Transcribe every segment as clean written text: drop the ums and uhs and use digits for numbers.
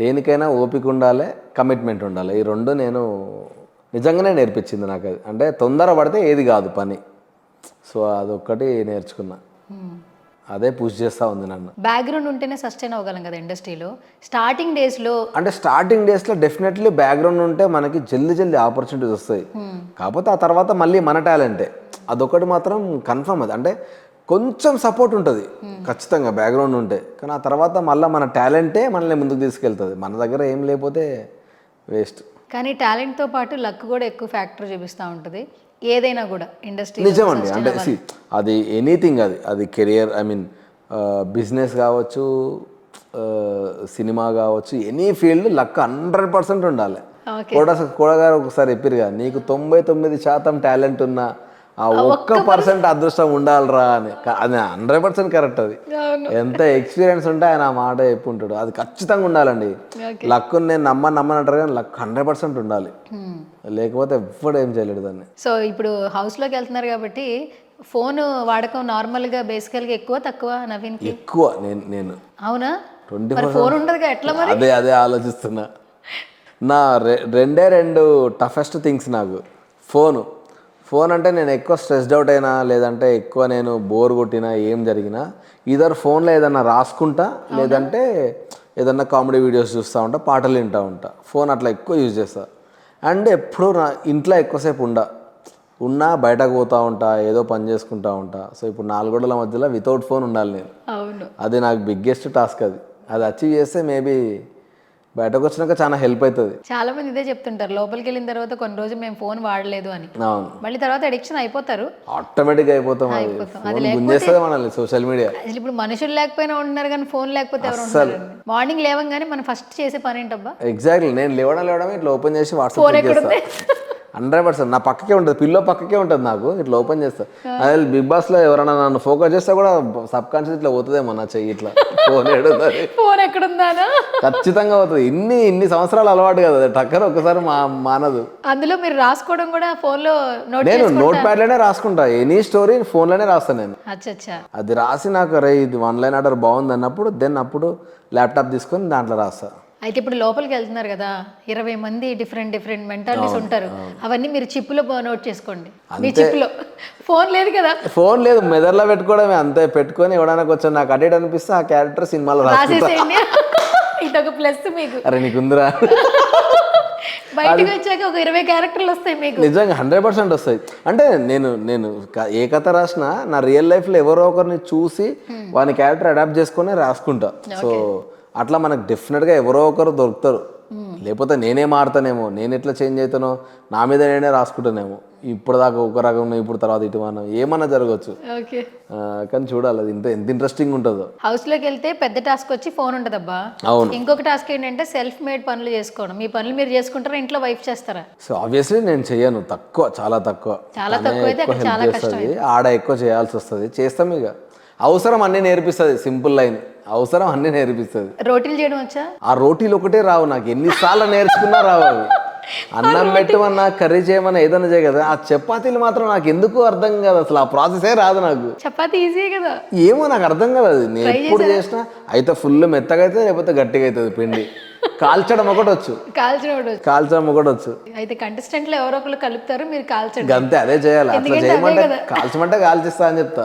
దేనికైనా ఓపిక ఉండాలి, కమిట్మెంట్ ఉండాలి. ఈ రెండు నేను నిజంగానే నేర్పించింది నాకు అది. అంటే తొందర పడితే ఏది కాదు పని. సో అదొక్కటి నేర్చుకున్నా. అదే పుష్ చేస్తూ ఉంది నన్ను. బ్యాక్గ్రౌండ్ ఉంటేనే సస్టైన్ అవ్వగలం కదా ఇండస్ట్రీలో. స్టార్టింగ్ డేస్లో అంటే స్టార్టింగ్ డేస్లో డెఫినెట్లీ బ్యాక్గ్రౌండ్ ఉంటే మనకి జల్దీ ఆపర్చునిటీస్ వస్తాయి. కాకపోతే ఆ తర్వాత మళ్ళీ మన టాలెంటే, అదొకటి మాత్రం కన్ఫర్మ్. అది అంటే కొంచెం సపోర్ట్ ఉంటుంది ఖచ్చితంగా బ్యాక్గ్రౌండ్ ఉంటే, కానీ ఆ తర్వాత మళ్ళీ మన టాలెంటే మనల్ని ముందుకు తీసుకెళ్తుంది. మన దగ్గర ఏం లేకపోతే వేస్ట్. కానీ టాలెంట్తో పాటు లక్ కూడా ఎక్కువ ఫ్యాక్టర్ చూపిస్తూ ఉంటుంది ఏదైనా కూడా ఇండస్ట్రీ. నిజమండి. అంటే అది ఎనీథింగ్, అది కెరియర్, ఐ మీన్ బిజినెస్ కావచ్చు, సినిమా కావచ్చు, ఎనీ ఫీల్డ్ లక్ 100% ఉండాలి. కూడగారు ఒకసారి చెప్పిరుగా, నీకు 99% టాలెంట్ ఉన్నా ఆ 1% అదృష్టం ఉండాలిరా అని. అది 100% కరెక్ట్. అది ఎంత ఎక్స్పీరియన్స్ ఉంటే ఆయన ఆ మాట చెప్పి ఉంటాడు. అది ఖచ్చితంగా ఉండాలండి. లక్ నేను నమ్మనంటారు కానీ లక్ 100% ఉండాలి, లేకపోతే ఎవ్వడు ఏం చేయలేడు దాన్ని. సో ఇప్పుడు హౌస్లోకి వెళ్తున్నారు కాబట్టి ఫోన్ వాడకం నార్మల్గా బేసికల్గా ఎక్కువ తక్కువ నవీన్కి? ఎక్కువ. నేను అవునా? ఫోన్ ఉండదుగా ఎట్లా మరి? అదే ఆలోచిస్తున్నా. నా రెండు టఫెస్ట్ థింగ్స్ నాకు ఫోన్ అంటే నేను ఎక్కువ స్ట్రెస్డ్ అవుట్ అయినా, లేదంటే ఎక్కువ నేను బోర్ కొట్టినా, ఏం జరిగినా ఈధర్ ఫోన్లో ఏదన్నా రాసుకుంటా, లేదంటే ఏదన్నా కామెడీ వీడియోస్ చూస్తూ ఉంటా, పాటలు వింటూ ఉంటా. ఫోన్ అట్లా ఎక్కువ యూజ్ చేస్తా. అండ్ ఎప్పుడు నా ఇంట్లో ఎక్కువసేపు ఉన్నా బయటకు పోతూ ఉంటా, ఏదో పని చేసుకుంటూ ఉంటా. సో ఇప్పుడు 4 గోడల మధ్యలో వితౌట్ ఫోన్ ఉండాలి నేను. అది నాకు బిగ్గెస్ట్ టాస్క్. అది అచీవ్ చేస్తే మేబీ బయటకు వచ్చినాక చాలా హెల్ప్ అవుతుంది. చాలా మంది ఇదే చెప్తుంటారు, లోపలికి వెళ్ళిన తర్వాత కొన్ని రోజులు మేము ఫోన్ వాడలేదు అని. మళ్ళీ తర్వాత అడిక్షన్ అయిపోతారు, ఆటోమేటిక్గా అయిపోతాం. గుంజేస్తుంది మనల్ని సోషల్ మీడియా. అసలు ఇప్పుడు మనుషులు లేకపోయినా ఉంటున్నారు కానీ ఫోన్ లేకపోతే ఎవరు ఉంటారు? మార్నింగ్ లేవగానే మనం ఫస్ట్ చేసే పని ఏంటబ్బా? ఎగ్జాక్ట్లీ, నేను లేవడం ఇట్లా ఓపెన్ చేసి వాట్సాప్ చేస్తా. 100% నా పక్కకే ఉంటుంది, పిల్లో పక్కకే ఉంటుంది. నాకు ఇట్లా ఓపెన్ చేస్తా. అదే బిగ్ బాస్లో ఎవరైనా నన్ను ఫోకస్ చేస్తే కూడా సబ్ కాన్షియస్ ఇట్లా పోతుందేమో నా చెయ్యి ఇట్లా. ఫోన్ ఎక్కడుందా ఖచ్చితంగా పోతుంది. ఇన్ని సంవత్సరాలు అలవాటు కదా, టక్కన ఒక్కసారి మానదు. అందులో మీరు రాసుకోవడం కూడా ఫోన్లో? నేను నోట్ ప్యాడ్లోనే రాసుకుంటా. ఎనీ స్టోరీ ఫోన్లోనే రాస్తాను నేను. అది రాసి నాకు రే ఇది 1 లైన్ ఆర్డర్ బాగుంది అన్నప్పుడు అప్పుడు ల్యాప్టాప్ తీసుకొని దాంట్లో రాస్తా. అయితే ఇప్పుడు లోపలికి వెళ్తున్నారు కదా, 20 మంది డిఫరెంట్ మెంటాలిటీస్ ఉంటారు. అవన్నీ మీరు చిప్పులో నోట్ చేసుకోండి. మీ చిప్పులో ఫోన్ లేదు కదా? ఫోన్ లేదు, మెదర్లో పెట్టుకోవడమే అంతే. పెట్టుకొని ఎవడైనా కొంచెం నాకు అటెండ్ అనిపిస్తే ఆ క్యారెక్టర్ సినిమాలో రాసేసేయండి. ఇదొక ప్లస్ మీకు. అరే నీకుందిరా. బయటకు వచ్చాక ఒక 20 క్యారెక్టర్లు వస్తాయి మీకు. నిజంగా 100% వస్తాయి. అంటే నేను ఏ కథ రాసినా నా రియల్ లైఫ్లో ఎవరో ఒకరిని చూసి వాని క్యారెక్టర్ అడాప్ట్ చేసుకొని రాసుకుంటా. సో అట్లా మనకు డెఫినెట్గా ఎవరో ఒకరు దొరుకుతారు. లేకపోతే నేనే మారుతానేమో, నేను ఎట్లా చేంజ్ అవుతానో నా మీద నేనే రాసుకుంటానేమో. ఇప్పుడు దాకా ఒక రకం, ఇప్పుడు తర్వాత ఇటు మనం ఏమన్నా జరగచ్చు. కానీ చూడాలి అది ఎంత ఇంట్రెస్టింగ్ ఉంటుందో. హౌస్లోకి వెళ్తే పెద్ద టాస్క్ వచ్చి ఫోన్ ఉంటుందబ్బా. అవును. ఇంకొక టాస్క్ ఏంటంటే సెల్ఫ్ మేడ్ పనులు చేసుకోవడం. మీ పనులు మీరు చేసుకుంటారా, ఇంట్లో వైఫ్ చేస్తారా? సో ఆబ్వియస్లీ నేను చెయ్యను, చాలా తక్కువ కష్టం. ఆడ ఎక్కువ చేయాల్సి వస్తుంది. చేస్తాం ఇక. అవసరం అన్నీ నేర్పిస్తుంది. సింపుల్ లైన్, అవసరం అన్నీ నేర్పిస్తుంది. రోటీలు చేయడం వచ్చా? ఆ రోటీలు ఒకటే రావు నాకు, ఎన్నిసార్లు నేర్చుకున్నా రావు అవి. అన్నం పెట్టమన్నా, కర్రీ చేయమన్నా, ఏదైనా చేయ కదా. ఆ చపాతీలు మాత్రం నాకు ఎందుకు అర్థం కాదు, అసలు ఆ ప్రాసెసే రాదు నాకు. చపాతీ ఈజీ కదా, ఏమో నాకు అర్థం కాదు అది. నేను ఎప్పుడు చేసినా అయితే ఫుల్ మెత్తగా అవుతుంది, లేకపోతే గట్టిగా అవుతుంది పిండి. కాల్చడం ఒకటి వచ్చు. అయితే కంటెస్టెంట్లు ఎవరో ఒకరు కలుపుతారు, మీరు కాల్చండి అంతే. అదే చేయాలి. అట్లా చేయమంటే కాల్చమంటే కాల్చిస్తా అని చెప్తా.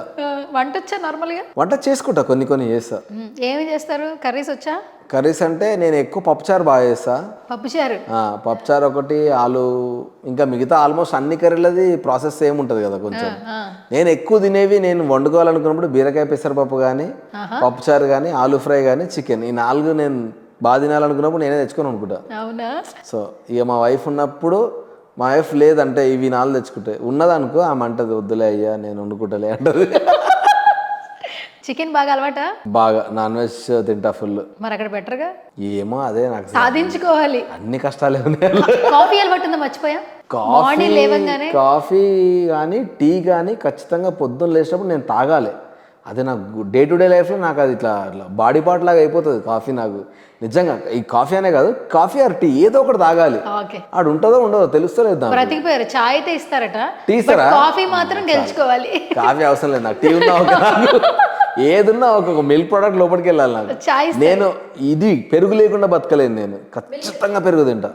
వంట వచ్చా? నార్మల్గా వంట చేసుకుంటా, కొన్ని చేస్తా. ఏమి చేస్తారు? కర్రీస్ వచ్చా? కర్రీస్ అంటే నేను ఎక్కువ పప్పుచారు బాగా చేస్తా. పప్పుచారు ఒకటి, ఆలు, ఇంకా మిగతా ఆల్మోస్ట్ అన్ని కర్రీలది ప్రాసెస్ సేమ్ ఉంటుంది కదా కొంచెం. నేను ఎక్కువ తినేవి నేను వండుకోవాలనుకున్నప్పుడు బీరకాయ పెసరపప్పు కానీ, పప్పుచారు కానీ, ఆలు ఫ్రై కానీ, చికెన్, ఈ 4 నేను బాగా తినాలనుకున్నప్పుడు నేనే తెచ్చుకొని అనుకుంటా. సో ఇక మా వైఫ్ ఉన్నప్పుడు, మా వైఫ్ లేదంటే ఇవి 4 తెచ్చుకుంటే, ఉన్నదనుకో ఆమె అంటది వద్దులే అయ్యా నేను వండుకుంటలే అంటది. చికెన్ బాగా అలవాటా? బాగా. నాన్ వెజ్ తింటా ఫుల్. మరి అక్కడ బెటర్గా ఏమో అదే నాకు సాధించుకోవాలి. అన్ని కష్టాలే ఉన్నాయి. కాఫీ అలవాటు ఉందా? మర్చిపోయా. కాఫీ కానీ టీ కానీ ఖచ్చితంగా పొద్దున్న లేచినప్పుడు నేను తాగాలి. అది నాకు డే టు డే లైఫ్లో నాకు అది ఇట్లా బాడీ పార్ట్ లాగా అయిపోతుంది కాఫీ. నాకు నిజంగా ఈ కాఫీ అనే కాదు, కాఫీ ఆర్ టీ ఏదో ఒకటి తాగాలి. ఆడు ఉంటుందో ఉండదో తెలుస్తలేదు. బ్రతికిపోయారు. చాయ్ అయితే ఇస్తారట, టీ ఇస్తారా? కాఫీ మాత్రం గెలుచుకోవాలి. కాఫీ అవసరం లేదు నాకు, టీ ఉన్నా ఏదున్నా ఒక మిల్క్ ప్రోడక్ట్ లోపలికి వెళ్ళాలి నాకు. చాయ్ నేను ఇది పెరుగు లేకుండా బతకలేను, నేను ఖచ్చితంగా పెరుగు తింటా.